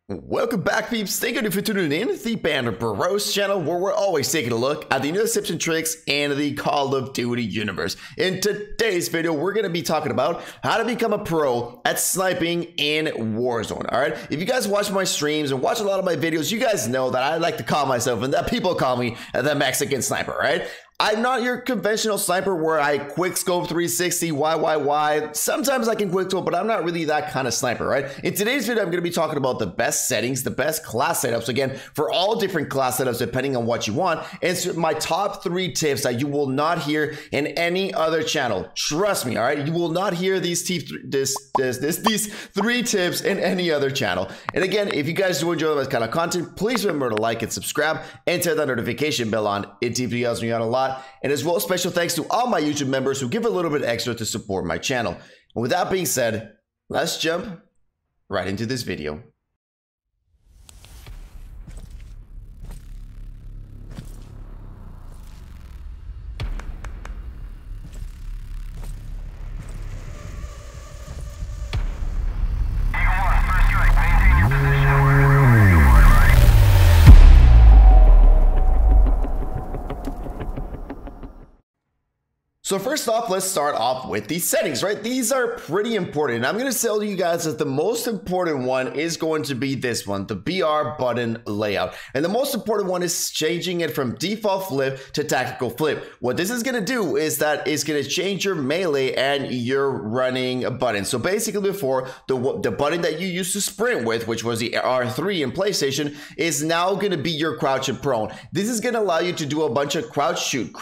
Welcome back, peeps. Thank you for tuning in to the Banner Bros channel, where we're always taking a look at the newest tips and tricks in the Call of Duty universe. In today's video, we're going to be talking about how to become a pro at sniping in Warzone. All right, if you guys watch my streams and watch a lot of my videos, you guys know that I like to call myself, and that people call me, the Mexican sniper. Right? I'm not your conventional sniper where I quick scope 360, why. Sometimes I can quick scope, but I'm not really that kind of sniper, right? In today's video, I'm going to be talking about the best settings, the best class setups, again, for all different class setups, depending on what you want. And so my top 3 tips that you will not hear in any other channel. Trust me, all right? You will not hear these 3 tips in any other channel. And again, if you guys do enjoy this kind of content, please remember to like and subscribe and turn that notification bell on. It deeply helps me out a lot. And as well, special thanks to all my YouTube members who give a little bit extra to support my channel. And with that being said, let's jump right into this video. So first off, let's start off with the settings, right? These are pretty important. I'm going to tell you guys that the most important one is going to be this one, the BR button layout. And the most important one is changing it from default flip to tactical flip. What this is going to do is that it's going to change your melee and your running button. So basically before, the button that you used to sprint with, which was the R3 in PlayStation, is now going to be your crouch and prone. This is going to allow you to do a bunch of crouch shoot,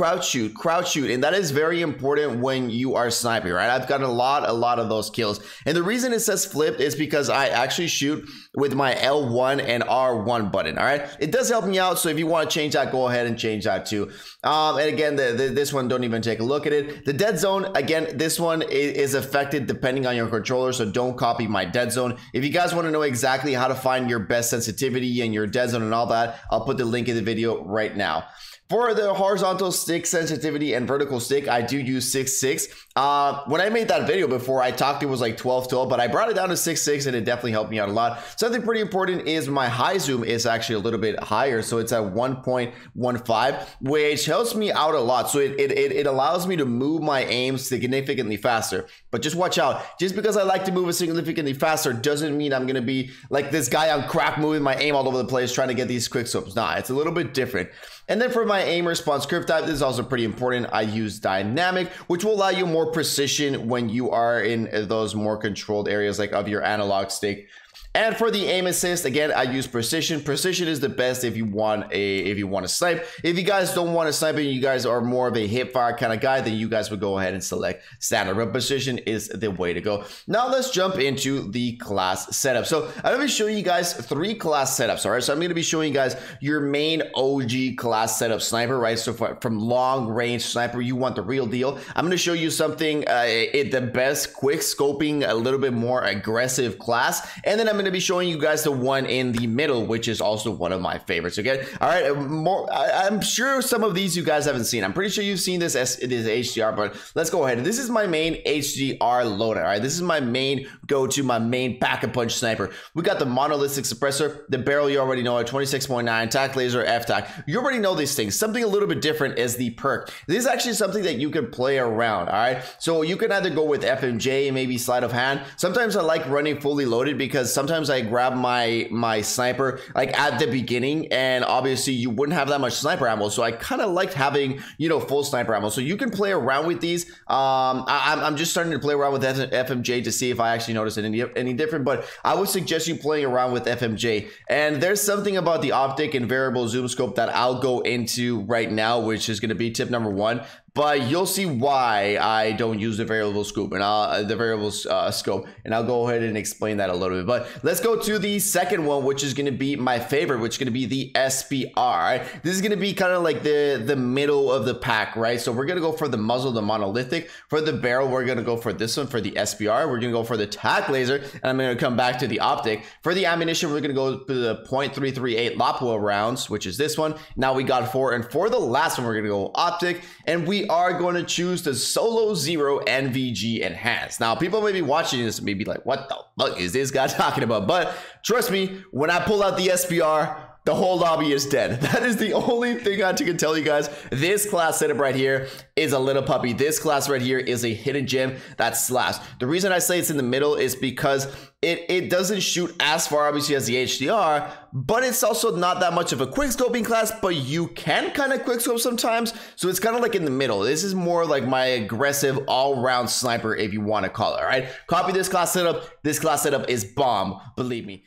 and that is very important when you are sniping, right? I've got a lot of those kills, and the reason it says flipped is because I actually shoot with my L1 and R1 button. All right, it does help me out, so if you want to change that, go ahead and change that too. And again, this one, don't even take a look at it. The dead zone, again, this one is affected depending on your controller, so don't copy my dead zone. If you guys want to know exactly how to find your best sensitivity and your dead zone and all that, I'll put the link in the video right now. For the horizontal stick sensitivity and vertical stick, I do use 6.6. When I made that video before, I talked it was like 12, but I brought it down to 6.6, and it definitely helped me out a lot. Something pretty important is my high zoom is actually a little bit higher, so it's at 1.15, which helps me out a lot. So it allows me to move my aim significantly faster. But just watch out. Just because I like to move it significantly faster doesn't mean I'm going to be like this guy on crack moving my aim all over the place trying to get these quick scopes. Nah, it's a little bit different. And then for my aim response curve type, this is also pretty important. I use dynamic, which will allow you more precision when you are in those more controlled areas like of your analog stick. And for the aim assist, again, I use precision. Precision is the best if you want to snipe. If you guys don't want to snipe and you guys are more of a hip fire kind of guy, then you guys would go ahead and select standard. But precision is the way to go. Now let's jump into the class setup. So I'm going to be showing you guys 3 class setups. All right, so I'm going to be showing you guys your main OG class setup sniper, right? So from long range sniper, you want the real deal. I'm going to show you something the best quick scoping, a little bit more aggressive class, and then I'm going to be showing you guys the one in the middle, which is also one of my favorites. Okay, all right, I'm sure some of these you guys haven't seen. I'm pretty sure you've seen this as it is HDR, but let's go ahead. This is my main HDR loadout. All right, this is my main go-to, my main pack-a-punch sniper. We got the monolithic suppressor, the barrel, you already know it, 26.9, tac laser, F-tac. You already know these things. Something a little bit different is the perk. This is actually something that you can play around. All right, so you can either go with FMJ, maybe sleight of hand. Sometimes I like running fully loaded because sometimes I grab my sniper like at the beginning, and obviously you wouldn't have that much sniper ammo, so I kind of liked having, you know, full sniper ammo. So you can play around with these. I'm just starting to play around with FMJ to see if I actually notice any different, but I would suggest you playing around with FMJ. And there's something about the optic and variable zoom scope that I'll go into right now, which is going to be tip number 1. But you'll see why I don't use the variable scope and scope, and I'll go ahead and explain that a little bit. But let's go to the second one, which is going to be my favorite, which is going to be the SPR. Right? This is going to be kind of like the middle of the pack, right? So we're going to go for the muzzle, the monolithic. For the barrel, we're going to go for this one, for the SPR. We're going to go for the tac laser, and I'm going to come back to the optic. For the ammunition, we're going to go to the .338 Lapua rounds, which is this one. Now we got 4, and for the last one, we're going to go optic, and we are going to choose the Solo Zero NVG Enhanced. Now, people may be watching this and may be like, what the fuck is this guy talking about? But Trust me, when I pull out the SPR, the whole lobby is dead. That is the only thing I can tell you guys. This class setup right here is a little puppy. This class right here is a hidden gem that slaps. The reason I say it's in the middle is because it doesn't shoot as far obviously as the HDR, but it's also not that much of a quick scoping class, but you can kind of quick scope sometimes. So it's kind of like in the middle. This is more like my aggressive all-round sniper, if you want to call it. All right, copy this class setup. This class setup is bomb, believe me.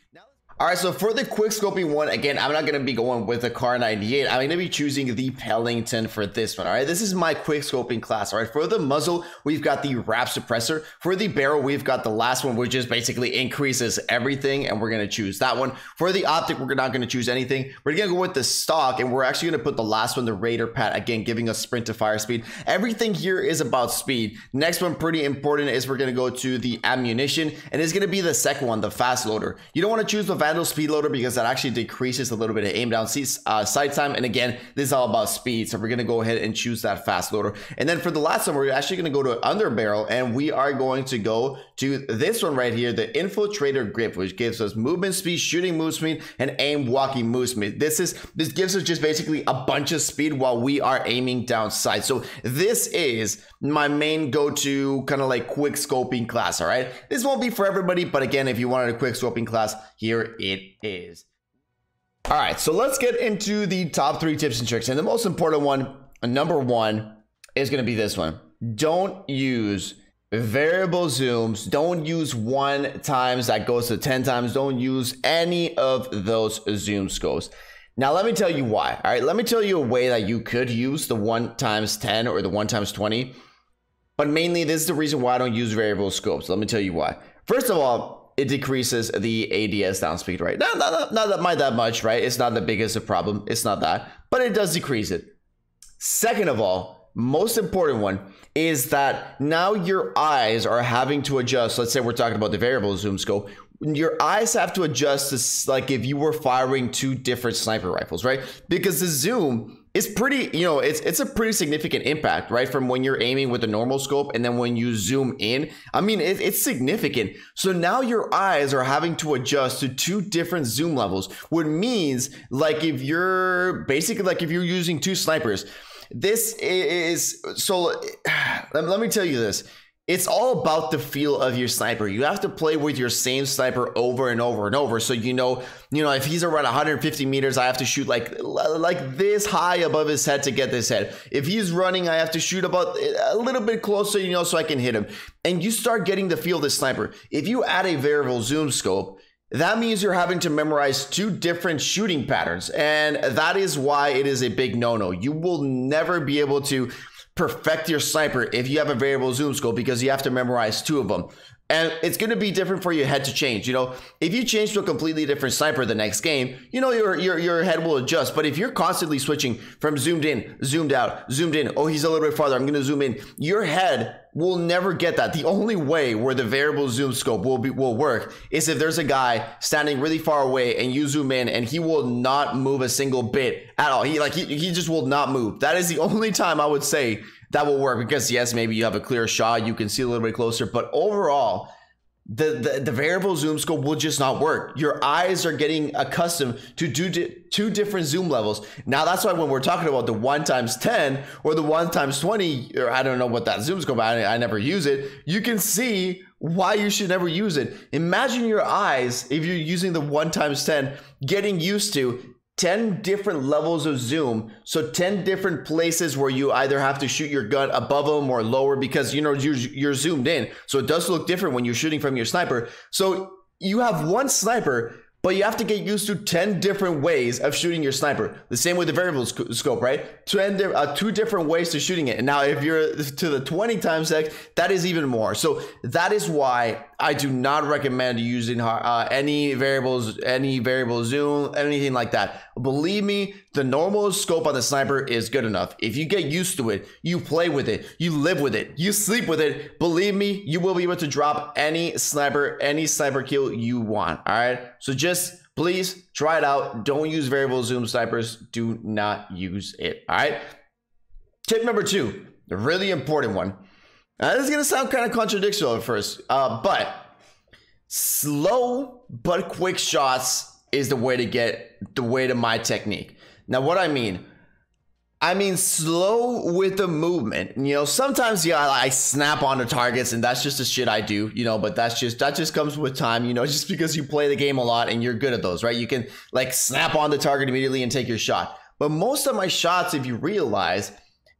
All right, so for the quick scoping one, again, I'm not going to be going with the Car 98. I'm going to be choosing the Pellington for this one. All right, this is my quick scoping class. All right, for the muzzle, we've got the wrap suppressor. For the barrel, we've got the last one, which just basically increases everything, and we're going to choose that one. For the optic, we're not going to choose anything. We're going to go with the stock, and we're actually going to put the last one, the Raider Pat, again, giving us sprint to fire speed. Everything here is about speed. Next one, pretty important, is we're going to go to the ammunition, and it's going to be the second one, the fast loader. You don't want to choose the Vandal speed loader because that actually decreases a little bit of aim down sight time, and again, this is all about speed, so we're going to go ahead and choose that fast loader. And then for the last one, we're actually going to go to under barrel, and we are going to go to this one right here, the Infiltrator Grip, which gives us movement speed, shooting move speed, and aim walking move speed. This gives us just basically a bunch of speed while we are aiming down sight. So this is my main go-to kind of like quick scoping class. All right, this won't be for everybody, but again, if you wanted a quick scoping class, here it is. All right, so let's get into the top 3 tips and tricks, and the most important one, number 1, is going to be this one. Don't use variable zooms. Don't use 1 times that goes to 10 times. Don't use any of those zoom scopes. Now, let me tell you why. All right, let me tell you a way that you could use the 1 times 10 or the 1 times 20. But mainly, this is the reason why I don't use variable scopes. Let me tell you why. First of all, it decreases the ADS down speed, right? Not that much, right? It's not the biggest problem. It's not that, but it does decrease it. Second of all, most important one is that now your eyes are having to adjust. Let's say we're talking about the variable zoom scope. Your eyes have to adjust to like if you were firing 2 different sniper rifles, right? Because the zoom is pretty, you know, it's a pretty significant impact, right? From when you're aiming with a normal scope and then when you zoom in, I mean, it's significant. So now your eyes are having to adjust to 2 different zoom levels, which means like if you're basically like if you're using 2 snipers, this is so let me tell you this. It's all about the feel of your sniper. You have to play with your same sniper over and over and over. So you know, if he's around 150 meters, I have to shoot like this high above his head to get this head. If he's running, I have to shoot about a little bit closer, you know, so I can hit him. And you start getting the feel of the sniper. If you add a variable zoom scope, that means you're having to memorize 2 different shooting patterns. And that is why it is a big no-no. You will never be able to perfect your sniper if you have a variable zoom scope because you have to memorize 2 of them. And it's going to be different for your head to change. You know, if you change to a completely different sniper the next game, you know, your head will adjust. But if you're constantly switching from zoomed in, zoomed out, zoomed in, oh, he's a little bit farther, I'm going to zoom in, your head will never get that. The only way where the variable zoom scope will work is if there's a guy standing really far away and you zoom in and he will not move a single bit at all. He just will not move. That is the only time I would say that will work, because yes, maybe you have a clear shot, you can see a little bit closer, but overall, the variable zoom scope will just not work. Your eyes are getting accustomed to 2 different zoom levels. Now that's why when we're talking about the 1 times 10 or the 1 times 20, or I don't know what that zoom scope, I never use it, you can see why you should never use it. Imagine your eyes, if you're using the 1 times 10, getting used to 10 different levels of zoom. So 10 different places where you either have to shoot your gun above them or lower, because you know you're zoomed in. So it does look different when you're shooting from your sniper. So you have 1 sniper, but you have to get used to 10 different ways of shooting your sniper. The same with the variable scope, right? 2 different ways to shooting it. And now if you're to the 20 times X, that is even more. So that is why I do not recommend using any variable zoom, anything like that. Believe me, the normal scope on the sniper is good enough. If you get used to it, you play with it, you live with it, you sleep with it, believe me, you will be able to drop any sniper kill you want. All right, so just please try it out. Don't use variable zoom snipers. Do not use it. All right, tip number 2, the really important one. Now, this is gonna sound kind of contradictory at first, but slow but quick shots is the way to my technique. Now, what I mean slow with the movement. You know, sometimes, yeah, I snap onto targets, and that's just the shit I do, you know, but that just comes with time, you know, just because you play the game a lot and you're good at those, right? You can like snap on the target immediately and take your shot. But most of my shots, if you realize,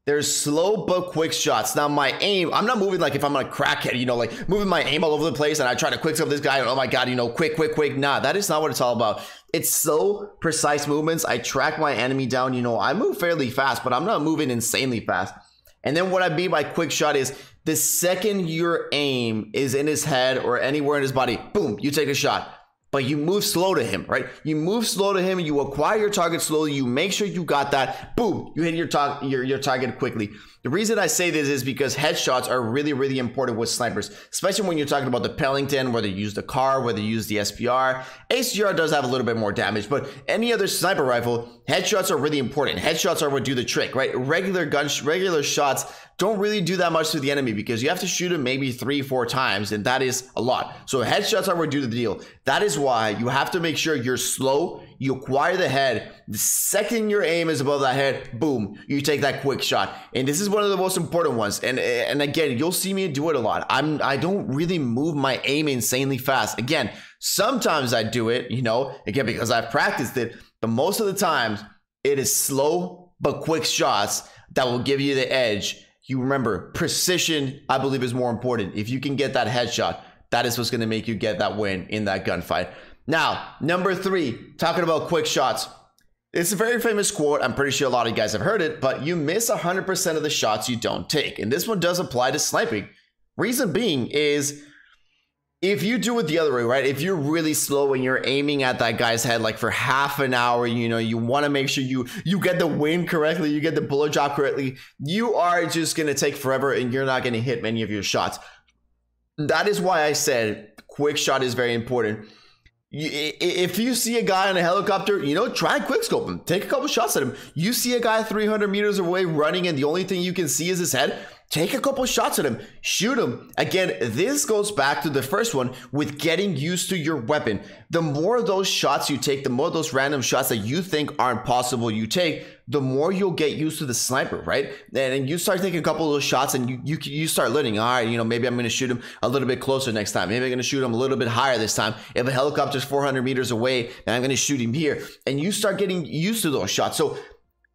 there's slow but quick shots. Now, my aim, I'm not moving like if I'm a crackhead, you know, like moving my aim all over the place and I try to quick up this guy and oh my God, you know, quick. Nah, that is not what it's all about. It's slow, precise movements. I track my enemy down. You know, I move fairly fast, but I'm not moving insanely fast. And then what I mean by quick shot is the second your aim is in his head or anywhere in his body, boom, you take a shot. But you move slow to him, right? You move slow to him, you acquire your target slowly, you make sure you got that, boom, you hit your target quickly. The reason I say this is because headshots are really, really important with snipers, especially when you're talking about the Pellington, whether you use the CAR, whether you use the SPR. HDR does have a little bit more damage, but any other sniper rifle, headshots are really important. Headshots are what do the trick, right? Regular shots don't really do that much to the enemy because you have to shoot him maybe 3-4 times, and that is a lot. So headshots are what do the deal. That is why you have to make sure you're slow, you acquire the head. The second your aim is above that head, boom, you take that quick shot. And this is one of the most important ones. And again, you'll see me do it a lot. I don't really move my aim insanely fast. Again, sometimes I do it, you know, again, because I've practiced it, but most of the times it is slow but quick shots that will give you the edge. You remember, precision, I believe, is more important. If you can get that headshot, that is what's going to make you get that win in that gunfight. Now, number 3, talking about quick shots. It's a very famous quote. I'm pretty sure a lot of you guys have heard it, but you miss 100% of the shots you don't take. And this one does apply to sniping. Reason being is, if you do it the other way, right? If you're really slow and you're aiming at that guy's head like for half an hour, you know, you want to make sure you get the wind correctly, you get the bullet drop correctly, you are just going to take forever and you're not going to hit many of your shots. That is why I said quick shot is very important. If you see a guy on a helicopter, you know, try and quick scope him. Take a couple shots at him. You see a guy 300 meters away running and the only thing you can see is his head. Take a couple shots at him, shoot him. Again, this goes back to the first one with getting used to your weapon. The more of those shots you take, the more of those random shots that you think aren't possible you take, the more you'll get used to the sniper, right? And you start taking a couple of those shots and you start learning, all right, you know, maybe I'm going to shoot him a little bit closer next time. Maybe I'm going to shoot him a little bit higher this time. If a helicopter's 400 meters away, then I'm going to shoot him here. And you start getting used to those shots. So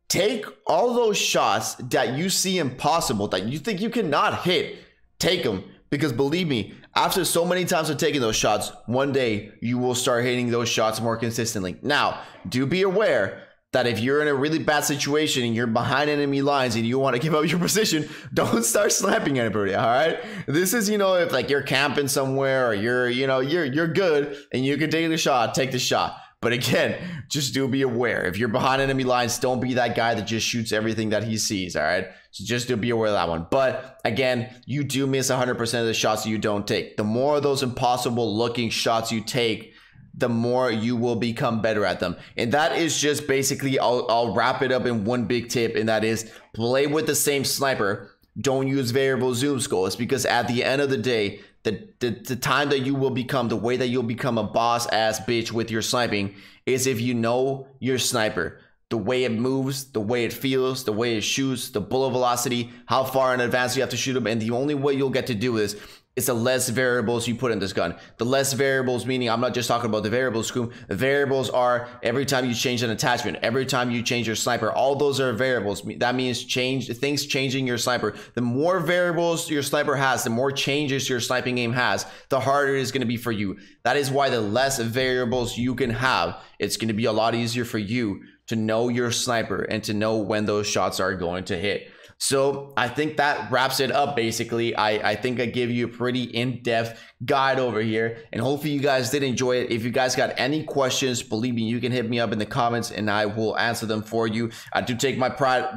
take all those shots that you see impossible, that you think you cannot hit, take them. Because believe me, after so many times of taking those shots, one day you will start hitting those shots more consistently. Now, do be aware that if you're in a really bad situation and you're behind enemy lines and you want to give up your position, don't start sniping anybody, all right? This is, you know, if like you're camping somewhere or you're good and you can take the shot, take the shot. But again, just do be aware. If you're behind enemy lines, don't be that guy that just shoots everything that he sees, all right? So just do be aware of that one. But again, you do miss 100% of the shots you don't take. The more of those impossible looking shots you take, the more you will become better at them. And that is just basically, I'll wrap it up in one big tip, and that is play with the same sniper. Don't use variable zoom scopes, because at the end of the day, the time that you will become, the way that you'll become a boss ass bitch with your sniping is if you know your sniper, the way it moves, the way it feels, the way it shoots, the bullet velocity, how far in advance you have to shoot them. And the only way you'll get to do this is the less variables you put in this gun. The less variables, meaning I'm not just talking about the variables, Screw. The variables are every time you change an attachment, every time you change your sniper, all those are variables. That means things changing your sniper. The more variables your sniper has, the more changes your sniping game has, the harder it is going to be for you. That is why the less variables you can have, it's going to be a lot easier for you to know your sniper and to know when those shots are going to hit. So I think that wraps it up. Basically, I think I gave you a pretty in-depth guide over here, and hopefully you guys did enjoy it. If you guys got any questions, believe me, you can hit me up in the comments and I will answer them for you. I do take my pride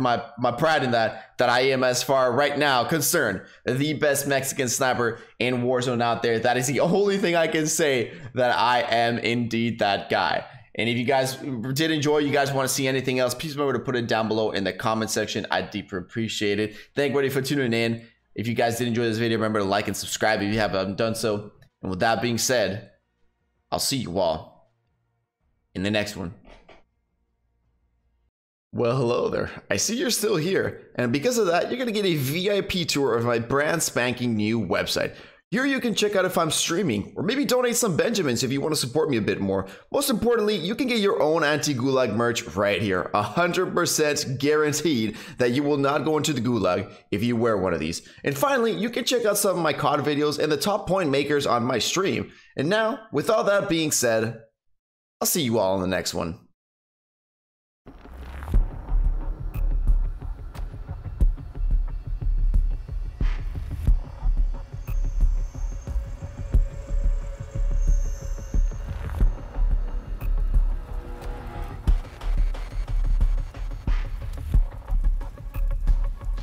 in that I am, as far right now concerned, the best Mexican sniper in Warzone out there. That is the only thing I can say, that I am indeed that guy. And if you guys did enjoy, you guys want to see anything else, please remember to put it down below in the comment section. I deeply appreciate it. Thank everybody for tuning in. If you guys did enjoy this video, remember to like and subscribe if you haven't done so. And with that being said, I'll see you all in the next one. Well, hello there. I see you're still here, and because of that, you're going to get a VIP tour of my brand spanking new website. Here you can check out if I'm streaming, or maybe donate some Benjamins if you want to support me a bit more. Most importantly, you can get your own anti-gulag merch right here. 100% guaranteed that you will not go into the gulag if you wear one of these. And finally, you can check out some of my COD videos and the top point makers on my stream. And now, with all that being said, I'll see you all in the next one.